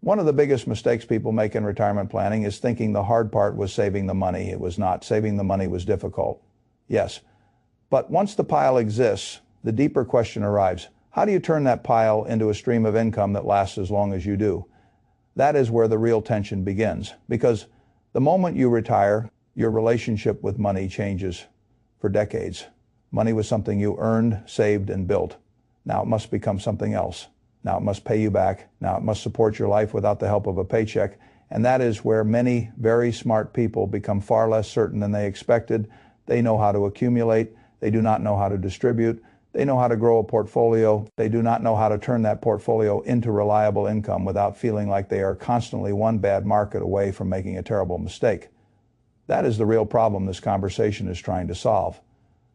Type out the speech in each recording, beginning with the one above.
One of the biggest mistakes people make in retirement planning is thinking the hard part was saving the money. It was not. Saving the money was difficult. Yes. But once the pile exists, the deeper question arrives. How do you turn that pile into a stream of income that lasts as long as you do? That is where the real tension begins. Because the moment you retire, your relationship with money changes for decades. Money was something you earned, saved, and built. Now it must become something else. Now it must pay you back. Now it must support your life without the help of a paycheck. And that is where many very smart people become far less certain than they expected. They know how to accumulate. They do not know how to distribute. They know how to grow a portfolio. They do not know how to turn that portfolio into reliable income without feeling like they are constantly one bad market away from making a terrible mistake. That is the real problem this conversation is trying to solve.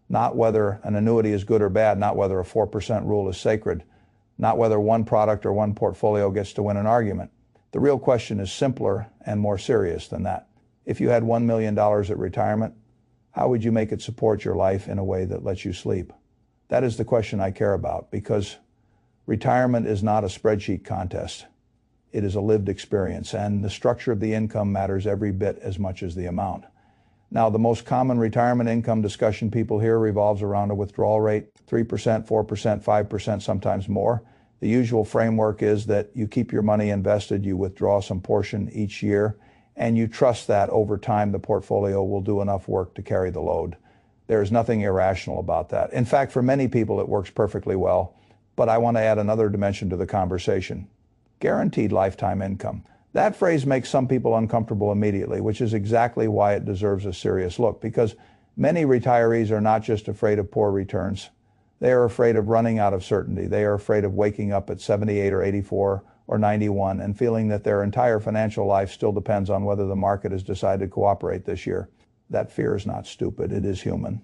Not whether an annuity is good or bad, not whether a 4% rule is sacred, not whether one product or one portfolio gets to win an argument. The real question is simpler and more serious than that. If you had $1 million at retirement, how would you make it support your life in a way that lets you sleep? That is the question I care about, because retirement is not a spreadsheet contest. It is a lived experience, and the structure of the income matters every bit as much as the amount. Now, the most common retirement income discussion people hear revolves around a withdrawal rate, 3%, 4%, 5%, sometimes more. The usual framework is that you keep your money invested, you withdraw some portion each year, and you trust that over time the portfolio will do enough work to carry the load. There is nothing irrational about that. In fact, for many people it works perfectly well, but I want to add another dimension to the conversation. Guaranteed lifetime income. That phrase makes some people uncomfortable immediately, which is exactly why it deserves a serious look, because many retirees are not just afraid of poor returns. They are afraid of running out of certainty. They are afraid of waking up at 78 or 84 or 91 and feeling that their entire financial life still depends on whether the market has decided to cooperate this year. That fear is not stupid, it is human.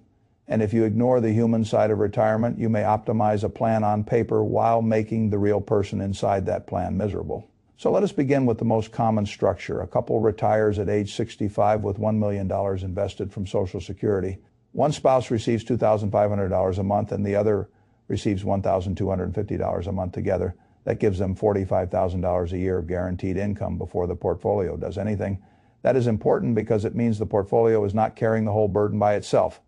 And if you ignore the human side of retirement, you may optimize a plan on paper while making the real person inside that plan miserable. So let us begin with the most common structure. A couple retires at age 65 with $1 million invested from Social Security. One spouse receives $2,500 a month and the other receives $1,250 a month together. That gives them $45,000 a year of guaranteed income before the portfolio does anything. That is important because it means the portfolio is not carrying the whole burden by itself.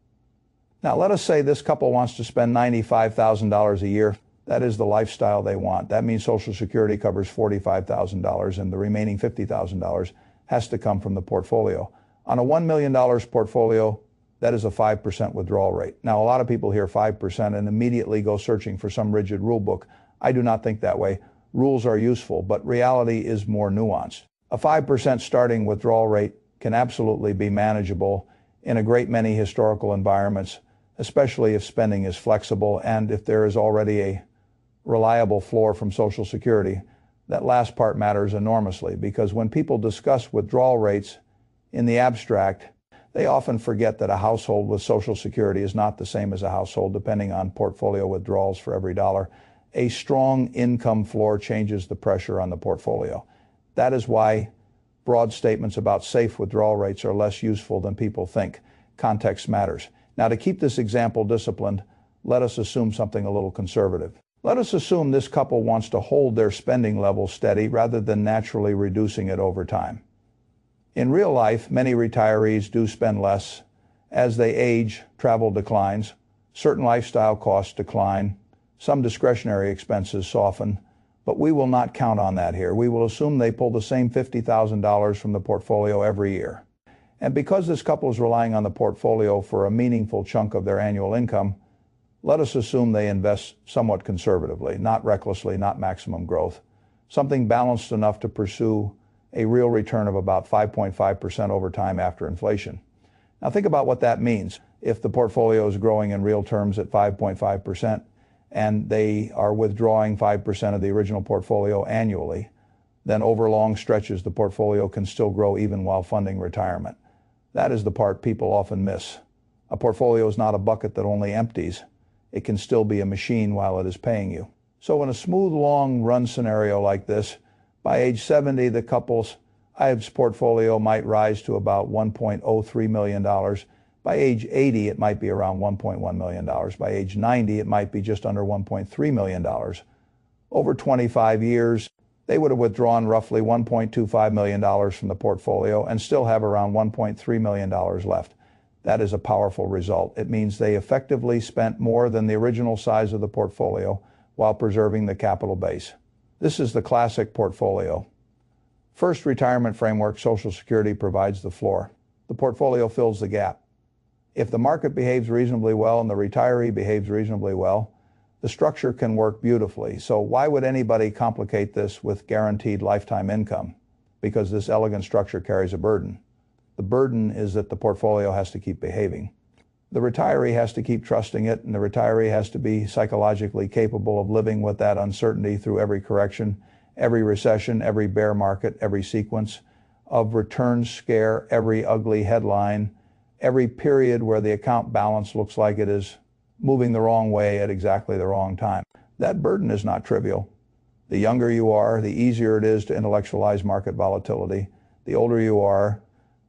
Now let us say this couple wants to spend $95,000 a year. That is the lifestyle they want. That means Social Security covers $45,000 and the remaining $50,000 has to come from the portfolio. On a $1 million portfolio, that is a 5% withdrawal rate. Now, a lot of people hear 5% and immediately go searching for some rigid rule book. I do not think that way. Rules are useful, but reality is more nuanced. A 5% starting withdrawal rate can absolutely be manageable in a great many historical environments, especially if spending is flexible and if there is already a reliable floor from Social Security. That last part matters enormously because when people discuss withdrawal rates in the abstract, they often forget that a household with Social Security is not the same as a household depending on portfolio withdrawals for every dollar. A strong income floor changes the pressure on the portfolio. That is why broad statements about safe withdrawal rates are less useful than people think. Context matters. Now, to keep this example disciplined, let us assume something a little conservative. Let us assume this couple wants to hold their spending level steady rather than naturally reducing it over time. In real life, many retirees do spend less. As they age, travel declines, certain lifestyle costs decline, some discretionary expenses soften, but we will not count on that here. We will assume they pull the same $50,000 from the portfolio every year. And because this couple is relying on the portfolio for a meaningful chunk of their annual income, let us assume they invest somewhat conservatively, not recklessly, not maximum growth, something balanced enough to pursue a real return of about 5.5% over time after inflation. Now think about what that means. If the portfolio is growing in real terms at 5.5% and they are withdrawing 5% of the original portfolio annually, then over long stretches the portfolio can still grow even while funding retirement. That is the part people often miss. A portfolio is not a bucket that only empties. It can still be a machine while it is paying you. So in a smooth, long-run scenario like this, by age 70, the couple's IBS portfolio might rise to about $1.03 million. By age 80, it might be around $1.1 million. By age 90, it might be just under $1.3 million. Over 25 years, They would have withdrawn roughly $1.25 million from the portfolio and still have around $1.3 million left. That is a powerful result. It means they effectively spent more than the original size of the portfolio while preserving the capital base. This is the classic portfolio. First retirement framework, Social Security provides the floor. The portfolio fills the gap. If the market behaves reasonably well and the retiree behaves reasonably well, the structure can work beautifully. So why would anybody complicate this with guaranteed lifetime income? Because this elegant structure carries a burden. The burden is that the portfolio has to keep behaving. The retiree has to keep trusting it, and the retiree has to be psychologically capable of living with that uncertainty through every correction, every recession, every bear market, every sequence of return scare, every ugly headline, every period where the account balance looks like it is moving the wrong way at exactly the wrong time. That burden is not trivial. The younger you are, the easier it is to intellectualize market volatility. The older you are,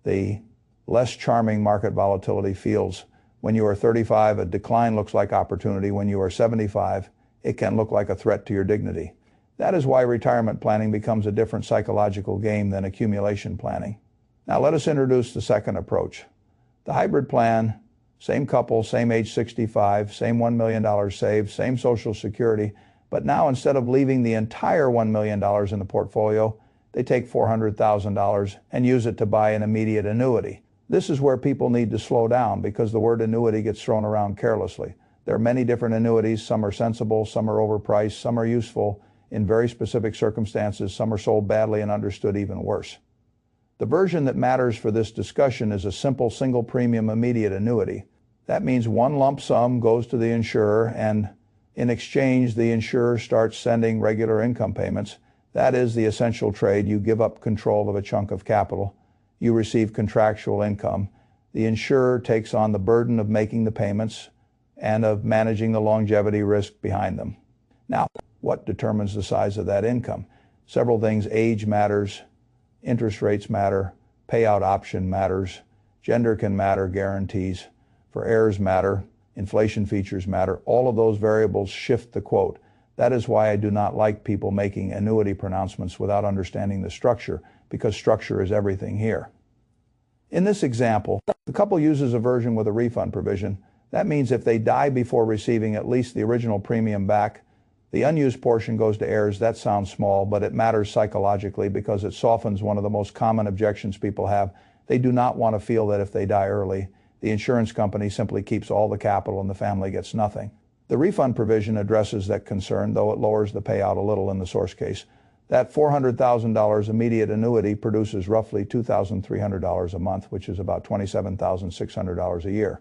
the less charming market volatility feels. When you are 35, a decline looks like opportunity. When you are 75, it can look like a threat to your dignity. That is why retirement planning becomes a different psychological game than accumulation planning. Now let us introduce the second approach. The hybrid plan, same couple, same age 65, same $1 million saved, same Social Security, but now instead of leaving the entire $1 million in the portfolio, they take $400,000 and use it to buy an immediate annuity. This is where people need to slow down because the word annuity gets thrown around carelessly. There are many different annuities. Some are sensible, some are overpriced, some are useful in very specific circumstances, some are sold badly and understood even worse. The version that matters for this discussion is a simple single premium immediate annuity. That means one lump sum goes to the insurer, and in exchange the insurer starts sending regular income payments. That is the essential trade. You give up control of a chunk of capital. You receive contractual income. The insurer takes on the burden of making the payments and of managing the longevity risk behind them. Now, what determines the size of that income? Several things. Age matters, interest rates matter, payout option matters, gender can matter, guarantees for heirs matter, inflation features matter. All of those variables shift the quote. That is why I do not like people making annuity pronouncements without understanding the structure, because structure is everything here. In this example, the couple uses a version with a refund provision. That means if they die before receiving at least the original premium back, the unused portion goes to heirs. That sounds small, but it matters psychologically because it softens one of the most common objections people have. They do not want to feel that if they die early, the insurance company simply keeps all the capital and the family gets nothing. The refund provision addresses that concern, though it lowers the payout a little in the source case. That $400,000 immediate annuity produces roughly $2,300 a month, which is about $27,600 a year.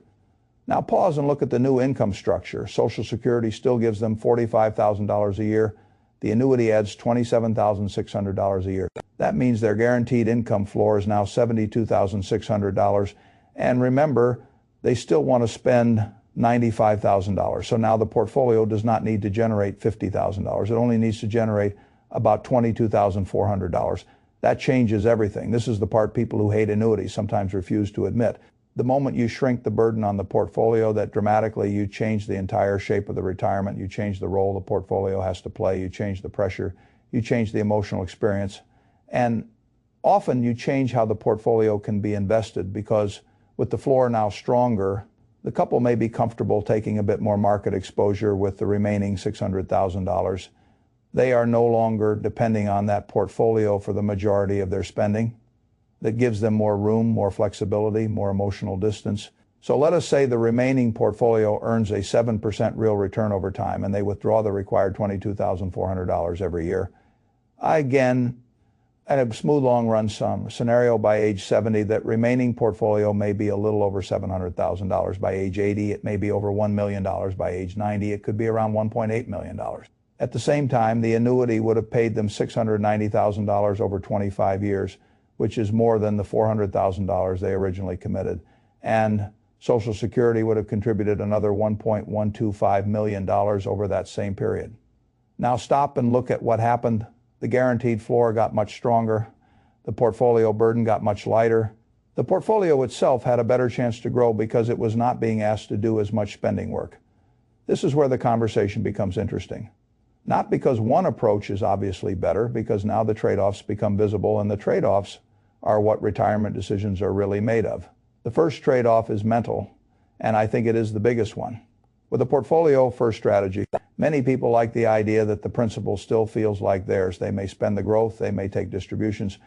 Now pause and look at the new income structure. Social Security still gives them $45,000 a year. The annuity adds $27,600 a year. That means their guaranteed income floor is now $72,600. And remember, they still want to spend $95,000. So now the portfolio does not need to generate $50,000. It only needs to generate about $22,400. That changes everything. This is the part people who hate annuities sometimes refuse to admit. The moment you shrink the burden on the portfolio, that dramatically you change the entire shape of the retirement, you change the role the portfolio has to play, you change the pressure, you change the emotional experience, and often you change how the portfolio can be invested, because with the floor now stronger, the couple may be comfortable taking a bit more market exposure with the remaining $600,000. They are no longer depending on that portfolio for the majority of their spending. That gives them more room, more flexibility, more emotional distance. So let us say the remaining portfolio earns a 7% real return over time, and they withdraw the required $22,400 every year. Again, at a smooth long run scenario by age 70, that remaining portfolio may be a little over $700,000. By age 80, it may be over $1 million. By age 90, it could be around $1.8 million. At the same time, the annuity would have paid them $690,000 over 25 years, which is more than the $400,000 they originally committed. And Social Security would have contributed another $1.125 million over that same period. Now stop and look at what happened. The guaranteed floor got much stronger. The portfolio burden got much lighter. The portfolio itself had a better chance to grow because it was not being asked to do as much spending work. This is where the conversation becomes interesting. Not because one approach is obviously better, because now the trade-offs become visible, and the trade-offs are what retirement decisions are really made of. The first trade-off is mental, and I think it is the biggest one. With a portfolio-first strategy, many people like the idea that the principal still feels like theirs. They may spend the growth, they may take distributions,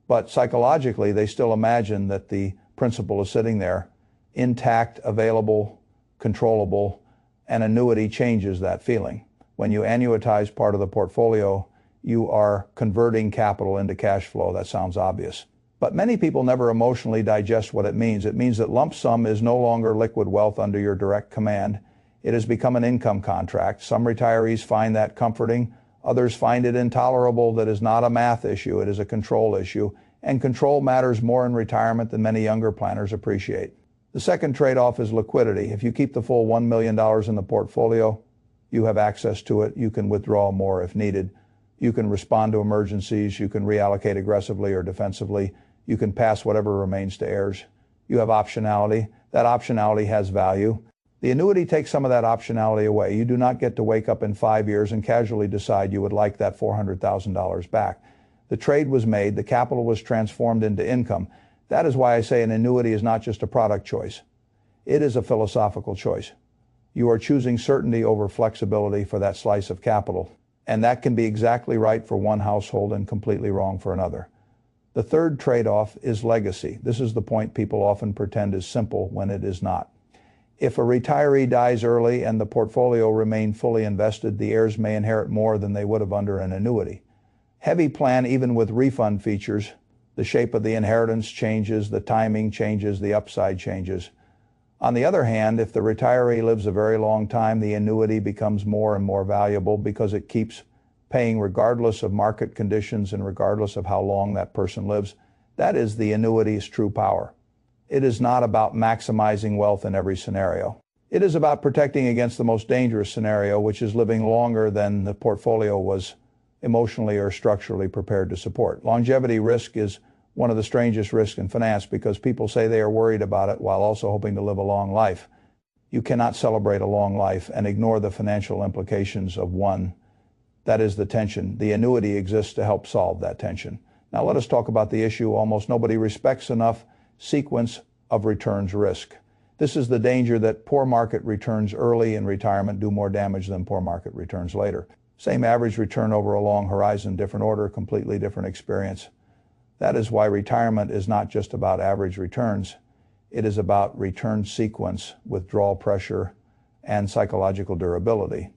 but psychologically they still imagine that the principal is sitting there, intact, available, controllable, and annuity changes that feeling. When you annuitize part of the portfolio, you are converting capital into cash flow. That sounds obvious. But many people never emotionally digest what it means. It means that lump sum is no longer liquid wealth under your direct command. It has become an income contract. Some retirees find that comforting. Others find it intolerable. That is not a math issue. It is a control issue. And control matters more in retirement than many younger planners appreciate. The second trade-off is liquidity. If you keep the full $1 million in the portfolio, you have access to it. You can withdraw more if needed. You can respond to emergencies. You can reallocate aggressively or defensively. You can pass whatever remains to heirs. You have optionality. That optionality has value. The annuity takes some of that optionality away. You do not get to wake up in 5 years and casually decide you would like that $400,000 back. The trade was made. The capital was transformed into income. That is why I say an annuity is not just a product choice. It is a philosophical choice. You are choosing certainty over flexibility for that slice of capital. And that can be exactly right for one household and completely wrong for another. The third trade-off is legacy. This is the point people often pretend is simple when it is not. If a retiree dies early and the portfolio remained fully invested, the heirs may inherit more than they would have under an annuity. Heavy plan, even with refund features, the shape of the inheritance changes, the timing changes, the upside changes. On the other hand, if the retiree lives a very long time, the annuity becomes more and more valuable because it keeps paying regardless of market conditions and regardless of how long that person lives. That is the annuity's true power. It is not about maximizing wealth in every scenario. It is about protecting against the most dangerous scenario, which is living longer than the portfolio was emotionally or structurally prepared to support. Longevity risk is one of the strangest risks in finance because people say they are worried about it while also hoping to live a long life. You cannot celebrate a long life and ignore the financial implications of one. That is the tension. The annuity exists to help solve that tension. Now let us talk about the issue almost nobody respects enough: sequence of returns risk. This is the danger that poor market returns early in retirement do more damage than poor market returns later. Same average return over a long horizon, different order, completely different experience. That is why retirement is not just about average returns. It is about return sequence, withdrawal pressure, and psychological durability.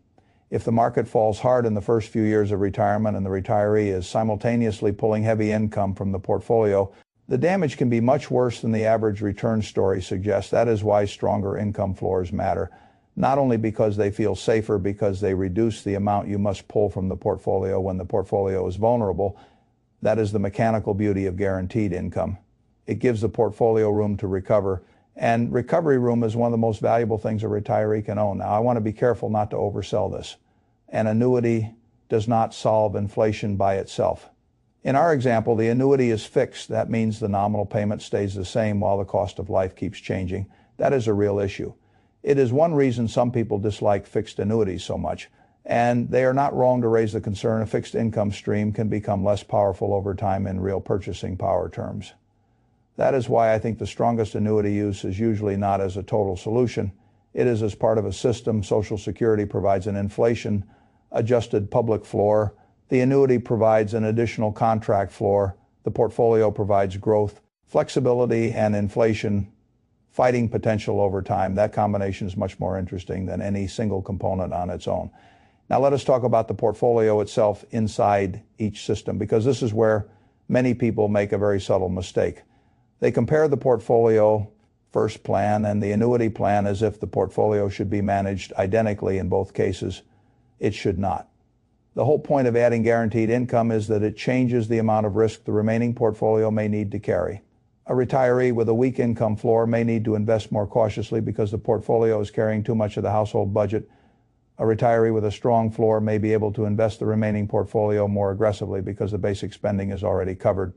If the market falls hard in the first few years of retirement and the retiree is simultaneously pulling heavy income from the portfolio, the damage can be much worse than the average return story suggests. That is why stronger income floors matter, not only because they feel safer because they reduce the amount you must pull from the portfolio when the portfolio is vulnerable. That is the mechanical beauty of guaranteed income. It gives the portfolio room to recover, and recovery room is one of the most valuable things a retiree can own. Now, I want to be careful not to oversell this. An annuity does not solve inflation by itself. In our example, the annuity is fixed. That means the nominal payment stays the same while the cost of life keeps changing. That is a real issue. It is one reason some people dislike fixed annuities so much. And they are not wrong to raise the concern a fixed income stream can become less powerful over time in real purchasing power terms. That is why I think the strongest annuity use is usually not as a total solution. It is as part of a system. Social Security provides an inflation-adjusted public floor. The annuity provides an additional contract floor. The portfolio provides growth, flexibility, and inflation fighting potential over time. That combination is much more interesting than any single component on its own. Now let us talk about the portfolio itself inside each system, because this is where many people make a very subtle mistake. They compare the portfolio first plan and the annuity plan as if the portfolio should be managed identically in both cases. It should not. The whole point of adding guaranteed income is that it changes the amount of risk the remaining portfolio may need to carry. A retiree with a weak income floor may need to invest more cautiously because the portfolio is carrying too much of the household budget. A retiree with a strong floor may be able to invest the remaining portfolio more aggressively because the basic spending is already covered.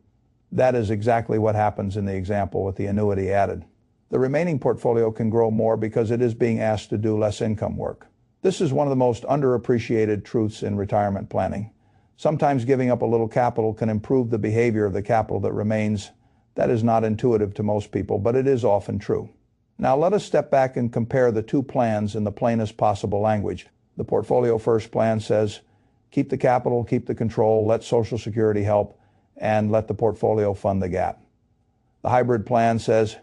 That is exactly what happens in the example with the annuity added. The remaining portfolio can grow more because it is being asked to do less income work. This is one of the most underappreciated truths in retirement planning. Sometimes giving up a little capital can improve the behavior of the capital that remains. That is not intuitive to most people, but it is often true. Now let us step back and compare the two plans in the plainest possible language. The Portfolio First plan says, keep the capital, keep the control, let Social Security help, and let the portfolio fund the gap. The hybrid plan says,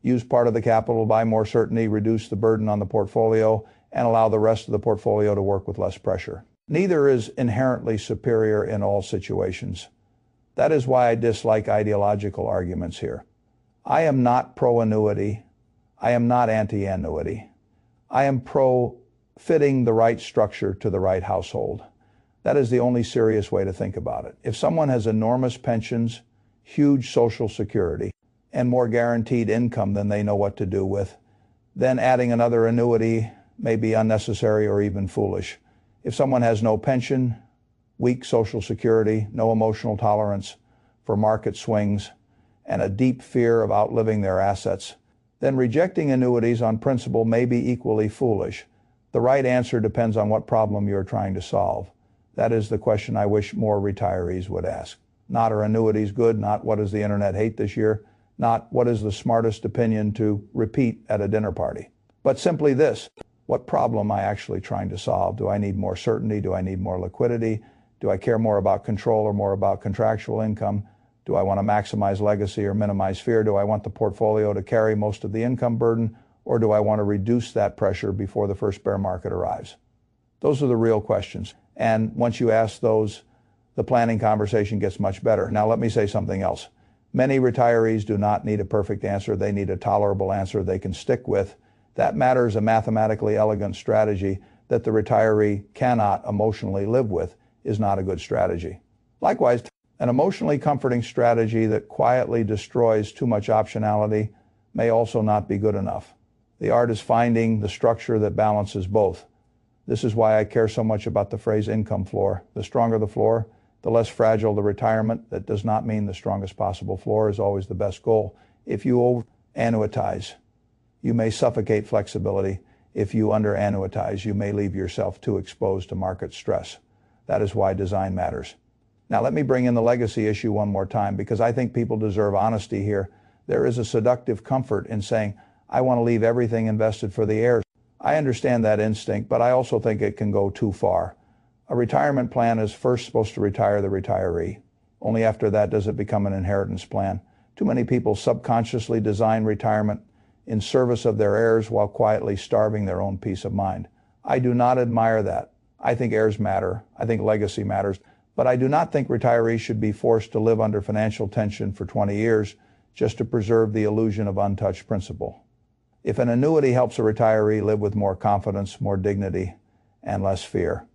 use part of the capital, buy more certainty, reduce the burden on the portfolio, and allow the rest of the portfolio to work with less pressure. Neither is inherently superior in all situations. That is why I dislike ideological arguments here. I am not pro-annuity. I am not anti-annuity. I am pro-fitting the right structure to the right household. That is the only serious way to think about it. If someone has enormous pensions, huge Social Security, and more guaranteed income than they know what to do with, then adding another annuity may be unnecessary or even foolish. If someone has no pension, weak Social Security, no emotional tolerance for market swings, and a deep fear of outliving their assets, then rejecting annuities on principle may be equally foolish. The right answer depends on what problem you're trying to solve. That is the question I wish more retirees would ask. Not are annuities good, not what does the internet hate this year, not what is the smartest opinion to repeat at a dinner party, but simply this: what problem am I actually trying to solve? Do I need more certainty? Do I need more liquidity? Do I care more about control or more about contractual income? Do I want to maximize legacy or minimize fear? Do I want the portfolio to carry most of the income burden, or do I want to reduce that pressure before the first bear market arrives? Those are the real questions. And once you ask those, the planning conversation gets much better. Now let me say something else. Many retirees do not need a perfect answer. They need a tolerable answer they can stick with. That matters a mathematically elegant strategy that the retiree cannot emotionally live with is not a good strategy. Likewise, an emotionally comforting strategy that quietly destroys too much optionality may also not be good enough. The art is finding the structure that balances both. This is why I care so much about the phrase income floor. The stronger the floor, the less fragile the retirement. That does not mean the strongest possible floor is always the best goal. If you over-annuitize, you may suffocate flexibility. If you under-annuitize, you may leave yourself too exposed to market stress. That is why design matters. Now let me bring in the legacy issue one more time, because I think people deserve honesty here. There is a seductive comfort in saying, I want to leave everything invested for the heirs. I understand that instinct, but I also think it can go too far. A retirement plan is first supposed to retire the retiree. Only after that does it become an inheritance plan. Too many people subconsciously design retirement in service of their heirs while quietly starving their own peace of mind. I do not admire that. I think heirs matter. I think legacy matters. But I do not think retirees should be forced to live under financial tension for 20 years just to preserve the illusion of untouched principle. If an annuity helps a retiree live with more confidence, more dignity, and less fear,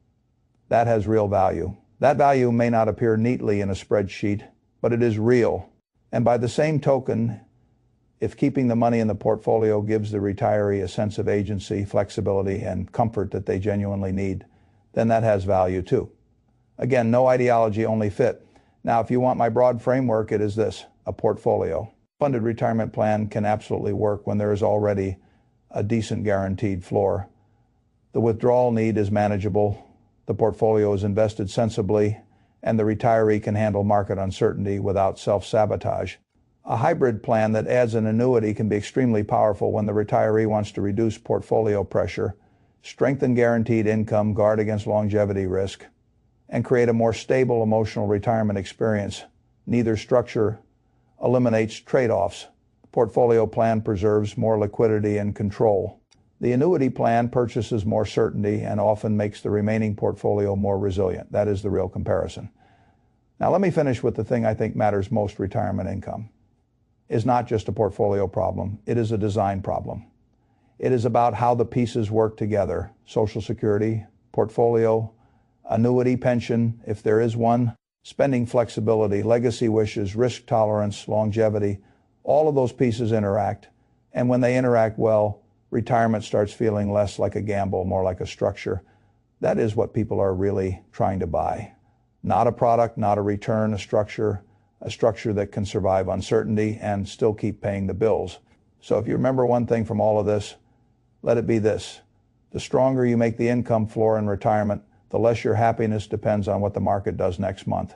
that has real value. That value may not appear neatly in a spreadsheet, but it is real. And by the same token, if keeping the money in the portfolio gives the retiree a sense of agency, flexibility, and comfort that they genuinely need, then that has value too. Again, no ideology, only fit. Now, if you want my broad framework, it is this: a portfolio. Funded retirement plan can absolutely work when there is already a decent guaranteed floor. The withdrawal need is manageable, the portfolio is invested sensibly, and the retiree can handle market uncertainty without self-sabotage. A hybrid plan that adds an annuity can be extremely powerful when the retiree wants to reduce portfolio pressure, strengthen guaranteed income, guard against longevity risk, and create a more stable emotional retirement experience. Neither structure eliminates trade-offs. The portfolio plan preserves more liquidity and control. The annuity plan purchases more certainty and often makes the remaining portfolio more resilient. That is the real comparison. Now let me finish with the thing I think matters most. Retirement income is not just a portfolio problem. It is a design problem. It is about how the pieces work together: Social Security, portfolio, annuity, pension, if there is one, spending flexibility, legacy wishes, risk tolerance, longevity. All of those pieces interact. And when they interact well, retirement starts feeling less like a gamble, more like a structure. That is what people are really trying to buy. Not a product, not a return, a structure that can survive uncertainty and still keep paying the bills. So if you remember one thing from all of this, let it be this: The stronger you make the income floor in retirement, the less your happiness depends on what the market does next month.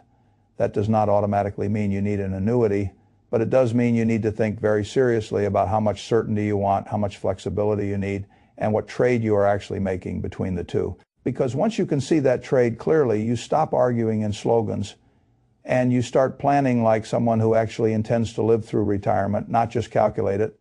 That does not automatically mean you need an annuity, but it does mean you need to think very seriously about how much certainty you want, how much flexibility you need, and what trade you are actually making between the two. Because once you can see that trade clearly, you stop arguing in slogans and you start planning like someone who actually intends to live through retirement, not just calculate it.